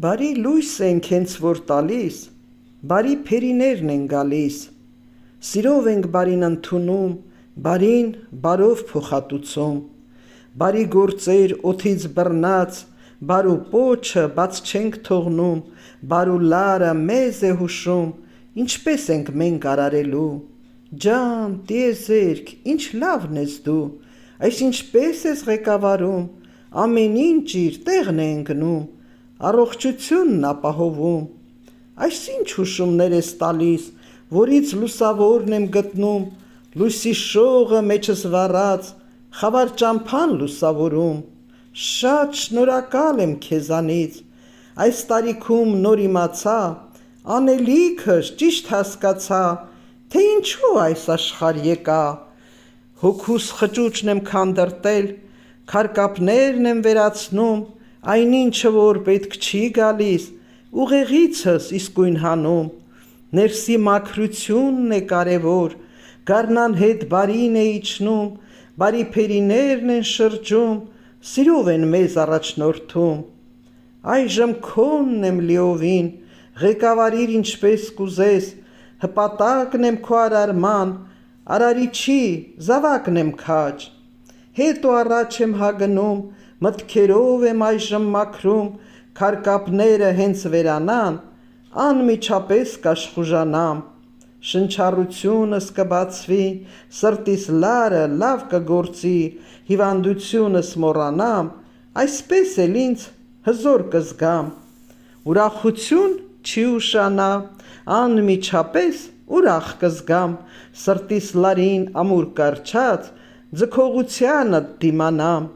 Բարի լույս ենք հենց որ տալիս, բարի փերիներն են գալիս, սիրով ենք բարին ընդունում, բարին բարով փոխհատուցում, բարի գործեր օդից բռնած, բարու պոչը բաց չենք թողնում, բարու լարը մեզ է հուշում, ինչպես ենք մենք արարելու, ջան, տիեզերք, ինչ լավն ես դու, այս ինչպես ես ղեկավարում, ամեն ինչ իր տեղն է ընկնում, առողջությունն ապահովում, այս ինչ հուշումներ ես տալիս, որից լուսավորն եմ գտնում, լույսի շողը մեջս վառած, խավար ճամփան լուսավորում, շատ շնորհակալ եմ քեզանից, այս տարիքում նոր իմացա, անելիքս ճիշտ հասկացա, թե ինչու այս աշխարհ եկա, հոգուս խճուճն եմ քանդրտել, քարկապներն եմ վերացնում, այնինչը որ պետք չի գալիս, ուղեղիցս իսկույն հանում, ներսի մաքրությունն է կարևոր, գարնան հետ բարին է իջնում, բարի փերիներն են շրջում, սիրով են մեզ առաջնորդում, այժմ քոնն եմ լիովին, ղեկավարիր ինչպես կուզես, հպատակն եմ քո արարման, արարիչի զավակն եմ քաջ, հետո առաջ եմ հագնում, մտքերով եմ այժմ մաքրում, քարկապները հենց վերանան, անմիջապես կաշխուժանամ, շնչառությունս կբացվի, սրտիս լարը լավ կգործի, հիվանդությունս մոռանամ, այսպես էլ ինձ հզոր կզգամ, ուրախություն չի ուշանա, անմիջապես ուրախ կզգամ, սրտիս լարին ամուր կառչած, ձգողությանդ դիմանամ,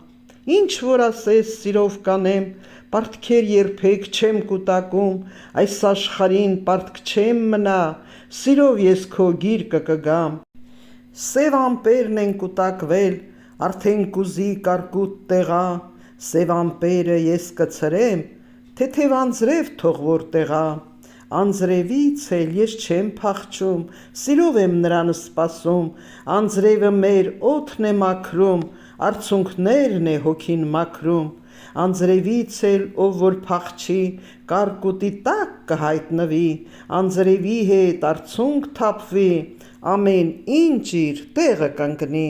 ինչ որ ասես սիրով կանեմ, պարտքեր երբեք չեմ կուտակում, այս աշխարհին պարտք չեմ մնա, սիրով ես քո գիրկը կգամ, սև ամպերն են կուտակվել, արդեն կուզի կարկուտ տեղա, սև ամպերը ես կցրեմ, թեթև անձրև թող որտեղա, անձրևից էլ ես չեմ փախչում, սիրով եմ նրան սպասում, անձրևը մեր օդն է մաքրում, արցունքներն է հոգին մաքրում, անձրևից էլ ով որ փախչի, կարկուտի տակ կհայտնվի, անձրևի հետ արցունք թափվի, ամեն ինչ իր տեղը կընկնի։